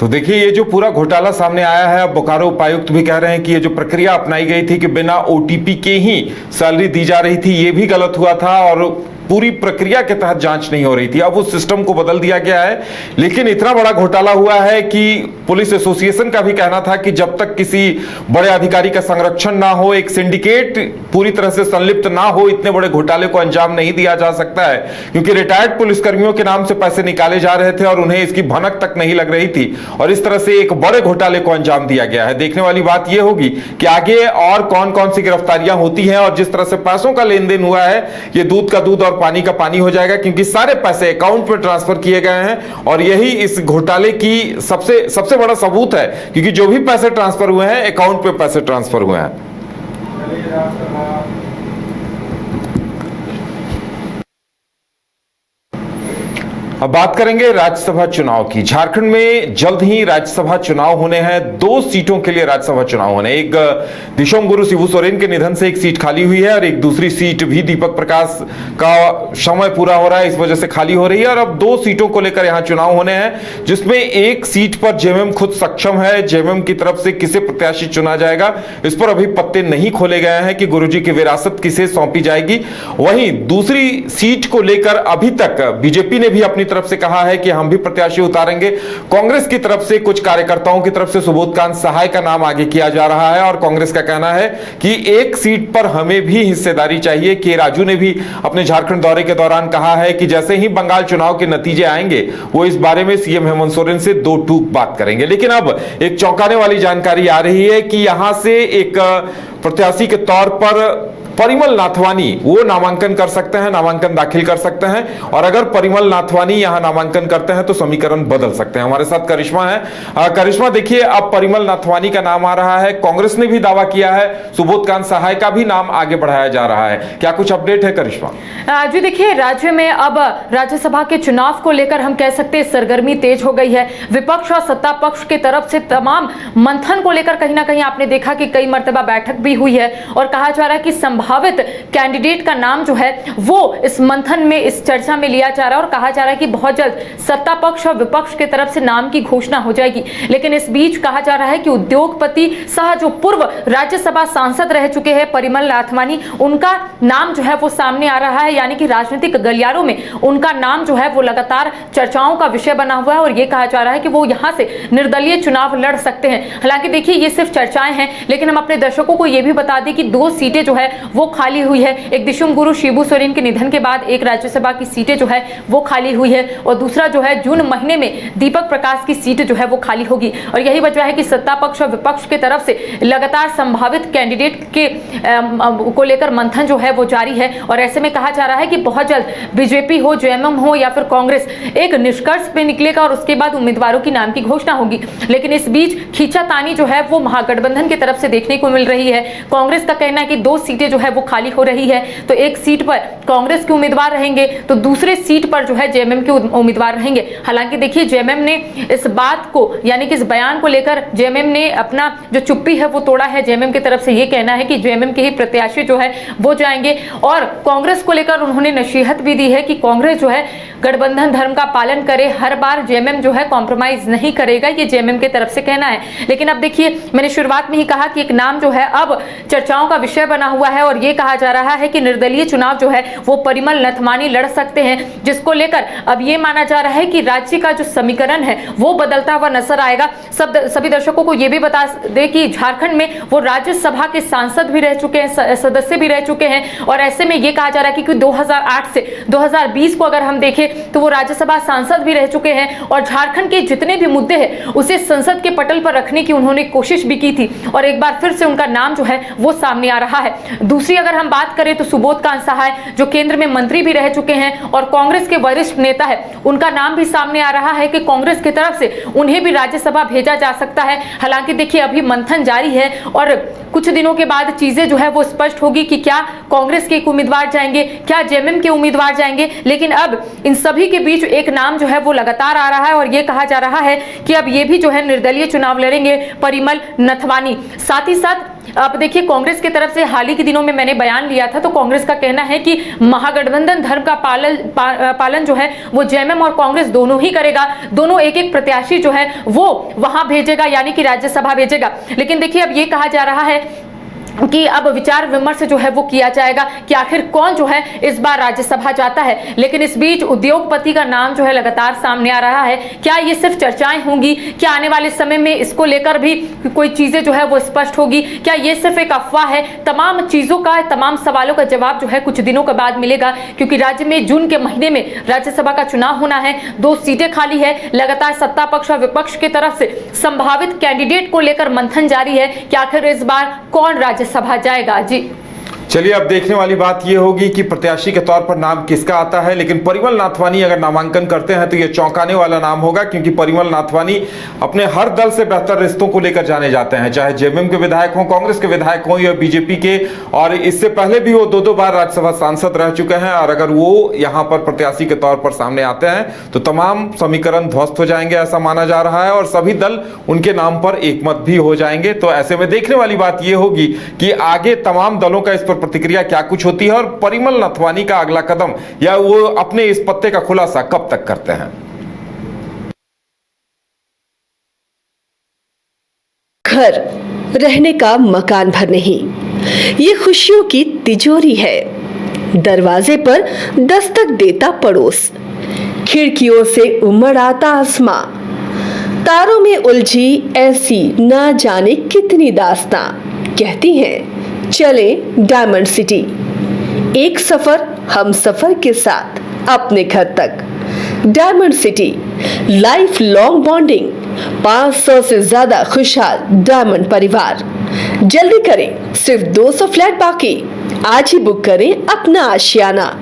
तो देखिए, ये जो पूरा घोटाला सामने आया है, अब बोकारो उपायुक्त भी कह रहे हैं कि ये जो प्रक्रिया अपनाई गई थी कि बिना ओटीपी के ही सैलरी दी जा रही थी, ये भी गलत हुआ था और पूरी प्रक्रिया के तहत जांच नहीं हो रही थी। अब उस सिस्टम को बदल दिया गया है। लेकिन इतना बड़ा घोटाला हुआ है कि पुलिस एसोसिएशन का भी कहना था कि जब तक किसी बड़े अधिकारी का संरक्षण ना हो, एक सिंडिकेट पूरी तरह से संलिप्त ना हो, इतने बड़े घोटाले को अंजाम नहीं दिया जा सकता है। क्योंकि रिटायर्ड पुलिसकर्मियों के नाम से पैसे निकाले जा रहे थे और उन्हें इसकी भनक तक नहीं लग रही थी, और इस तरह से एक बड़े घोटाले को अंजाम दिया गया है। देखने वाली बात यह होगी कि आगे और कौन कौन सी गिरफ्तारियां होती हैं, और जिस तरह से पैसों का लेन देन हुआ है, यह दूध का दूध और पानी का पानी हो जाएगा, क्योंकि सारे पैसे अकाउंट में ट्रांसफर किए गए हैं। और यही इस घोटाले की सबसे बड़ा सबूत है, क्योंकि जो भी पैसे ट्रांसफर हुए हैं, अकाउंट पे पैसे ट्रांसफर हुए हैं। अब बात करेंगे राज्यसभा चुनाव की। झारखंड में जल्द ही राज्यसभा चुनाव होने हैं। 2 सीटों के लिए राज्यसभा चुनाव होने। एक दिशोम गुरु शिबू सोरेन के निधन से एक सीट खाली हुई है, और एक दूसरी सीट भी दीपक प्रकाश का समय पूरा हो रहा है, इस वजह से खाली हो रही है। और अब 2 सीटों को लेकर यहां चुनाव होने हैं, जिसमें एक सीट पर जेएमएम खुद सक्षम है। जेएमएम की तरफ से किसे प्रत्याशी चुना जाएगा, इस पर अभी पत्ते नहीं खोले गए हैं कि गुरुजी की विरासत किसे सौंपी जाएगी। वहीं दूसरी सीट को लेकर अभी तक बीजेपी ने भी अपनी तरफ से कहा है कि हम भी प्रत्याशी उतारेंगे। कांग्रेस की तरफ से कुछ कार्यकर्ताओं की तरफ से सुबोधकांत सहाय का नाम आगे किया जा रहा है, और कांग्रेस का कहना है कि एक सीट पर हमें भी हिस्सेदारी चाहिए। के राजू ने भी अपने झारखंड दौरे के दौरान कहा है कि जैसे ही बंगाल चुनाव के नतीजे आएंगे, वो इस बारे में सीएम हेमंत सोरेन से 2 टूक बात करेंगे। लेकिन अब एक चौंकाने वाली जानकारी आ रही है कि यहां से एक प्रत्याशी के तौर पर परिमल नाथवानी वो नामांकन कर सकते हैं, नामांकन दाखिल कर सकते हैं। और अगर परिमल नाथवानी यहां नामांकन करते हैं तो समीकरण बदल सकते हैं। हमारे साथ करिश्मा है। करिश्मा, देखिए, अब परिमल नाथवानी का नाम आ रहा है, कांग्रेस ने भी दावा किया है, सुबोधकांत सहाय का भी नाम आगे बढ़ाया जा रहा है। क्या कुछ अपडेट है करिश्मा? जी देखिए, राज्य में अब राज्यसभा के चुनाव को लेकर हम कह सकते हैं सरगर्मी तेज हो गई है। विपक्ष और सत्ता पक्ष की तरफ से तमाम मंथन को लेकर कहीं ना कहीं आपने देखा कि कई मर्तबा बैठक भी हुई है, और कहा जा रहा है कि संभावित कैंडिडेट का नाम जो है वो इस मंथन में, इस चर्चा में लिया जा रहा है, और कहा जा रहा है कि बहुत जल्द सत्ता पक्ष और विपक्ष की तरफ से नाम की घोषणा हो जाएगी। लेकिन इस बीच कहा जा रहा है कि उद्योगपति सह जो पूर्व राज्यसभा सांसद रह चुके हैं परिमल नाथवानी, उनका नाम जो है वो सामने आ रहा है। यानी कि राजनीतिक गलियारों में उनका नाम जो है वो लगातार चर्चाओं का विषय बना हुआ है, और ये कहा जा रहा है कि वो यहां से निर्दलीय चुनाव लड़ सकते हैं। हालांकि देखिए, ये सिर्फ चर्चाएं हैं, लेकिन हम अपने दर्शकों को ये भी बता दें कि 2 सीटें जो है वो खाली हुई है। एक दिशुम गुरु शिबू सोरेन के निधन के बाद एक राज्यसभा की सीटें जो है वो खाली हुई है, और दूसरा जो है जून महीने में दीपक प्रकाश की सीट जो है वो खाली होगी। और यही वजह है कि सत्ता पक्ष और विपक्ष की तरफ से लगातार संभावित कैंडिडेट के को लेकर मंथन जो है वो जारी है। और ऐसे में कहा जा रहा है कि बहुत जल्द बीजेपी हो, जेएमएम हो या फिर कांग्रेस एक निष्कर्ष पे निकलेगा, और उसके बाद उम्मीदवारों की नाम की घोषणा होगी। लेकिन इस बीच खींचातानी जो है वो महागठबंधन की तरफ से देखने को मिल रही है। कांग्रेस का कहना है कि 2 सीटें जो है वो खाली हो रही है, तो एक सीट पर कांग्रेस के उम्मीदवार रहेंगे, तो दूसरे सीट पर जो है जेएमएम के उम्मीदवार रहेंगे। हालांकि देखिए, जेएमएम ने इस बात को, यानी कि इस बयान को लेकर जेएमएम ने अपना जो चुप्पी है वो तोड़ा है। जेएमएम की तरफ से ये कहना है कि जेएमएम के ही प्रत्याशी जो है वो जाएंगे, और कांग्रेस को लेकर उन्होंने नसीहत भी दी है कि कांग्रेस जो है गठबंधन धर्म का पालन करे, हर बार जेएमएम जो है कॉम्प्रोमाइज नहीं करेगा, ये जेएमएम की तरफ से कहना है। लेकिन अब देखिए, मैंने शुरुआत में ही कहा कि एक नाम जो है अब चर्चाओं का विषय बना हुआ है, और ये कहा जा रहा है कि निर्दलीय चुनाव जो है वो परिमल नाथवानी लड़ सकते हैं, जिसको लेकर अब ये माना जा रहा है कि राज्य का जो समीकरण है वो बदलता हुआ नजर आएगा। सभी दर्शकों को ये भी बता दें कि झारखंड में वो राज्यसभा के सांसद भी रह चुके हैं, सदस्य भी रह चुके हैं, और ऐसे में ये कहा जा रहा है कि 2008 से 2020 को अगर हम देखें तो वो राज्यसभा सांसद भी रह चुके हैं, और झारखंड के जितने भी मुद्दे हैं उसे संसद के पटल पर रखने की उन्होंने कोशिश भी की थी, और एक बार फिर से उनका नाम जो है वो सामने आ रहा है। दूसरी अगर हम बात करें तो सुबोधकांत सहाय जो केंद्र में मंत्री भी रह चुके हैं और कांग्रेस के वरिष्ठ नेता है, उनका नाम भी सामने आ रहा है कि कांग्रेस की तरफ से उन्हें भी राज्यसभा भेजा जा सकता है। हालांकि देखिए, अभी मंथन जारी है, और कुछ दिनों के बाद चीजें जो है वो स्पष्ट होगी कि क्या कांग्रेस के उम्मीदवार जाएंगे, क्या जेएमएम के उम्मीदवार जाएंगे। लेकिन अब इन सभी के बीच एक नाम जो है वो लगातार आ रहा है, और ये कहा जा रहा है कि अब ये भी जो है निर्दलीय चुनाव लड़ेंगे परिमल नाथवानी। साथ ही साथ अब देखिए, कांग्रेस की तरफ से हाल ही के दिनों में मैंने बयान लिया था, तो कांग्रेस का कहना है कि महागठबंधन धर्म का पालन जो है वो जेएमएम और कांग्रेस दोनों ही करेगा। दोनों एक एक प्रत्याशी जो है वो वहां भेजेगा, यानी कि राज्यसभा भेजेगा। लेकिन देखिए, अब ये कहा जा रहा है कि अब विचार विमर्श जो है वो किया जाएगा कि आखिर कौन जो है इस बार राज्यसभा जाता है। लेकिन इस बीच उद्योगपति का नाम जो है लगातार सामने आ रहा है। क्या ये सिर्फ चर्चाएं होंगी? क्या आने वाले समय में इसको लेकर भी कोई चीजें जो है वो स्पष्ट होगी? क्या ये सिर्फ एक अफवाह है? तमाम चीजों का, तमाम सवालों का जवाब जो है कुछ दिनों के बाद मिलेगा, क्योंकि राज्य में जून के महीने में राज्यसभा का चुनाव होना है। 2 सीटें खाली है। लगातार सत्ता पक्ष और विपक्ष की तरफ से संभावित कैंडिडेट को लेकर मंथन जारी है कि आखिर इस बार कौन राज्यसभा जाएगा। जी चलिए, अब देखने वाली बात यह होगी कि प्रत्याशी के तौर पर नाम किसका आता है। लेकिन परिमल नाथवानी अगर नामांकन करते हैं तो यह चौंकाने वाला नाम होगा, क्योंकि परिमल नाथवानी अपने हर दल से बेहतर रिश्तों को लेकर जाने जाते हैं, चाहे जेएमएम के विधायक हों, कांग्रेस के विधायक हों या बीजेपी के। और इससे पहले भी वो 2-2 बार राज्यसभा सांसद रह चुके हैं। और अगर वो यहां पर प्रत्याशी के तौर पर सामने आते हैं तो तमाम समीकरण ध्वस्त हो जाएंगे, ऐसा माना जा रहा है, और सभी दल उनके नाम पर एकमत भी हो जाएंगे। तो ऐसे में देखने वाली बात यह होगी कि आगे तमाम दलों का इस पर प्रतिक्रिया क्या कुछ होती है और परिमल नाथवानी का अगला कदम या वो अपने इस पत्ते का खुलासा कब तक करते हैं। घर रहने का मकान भर नहीं, ये खुशियों की तिजोरी है। दरवाजे पर दस्तक देता पड़ोस, खिड़कियों से उमड़ आता आसमां, तारों में उलझी ऐसी ना जाने कितनी दास्तां। कहती हैं चले डायमंड सिटी, एक सफर हम सफर के साथ अपने घर तक। Diamond city, life long bonding, 500 से ज्यादा खुशहाल डायमंड परिवार। जल्दी करें, सिर्फ 200 फ्लैट बाकी। आज ही बुक करें अपना आशियाना।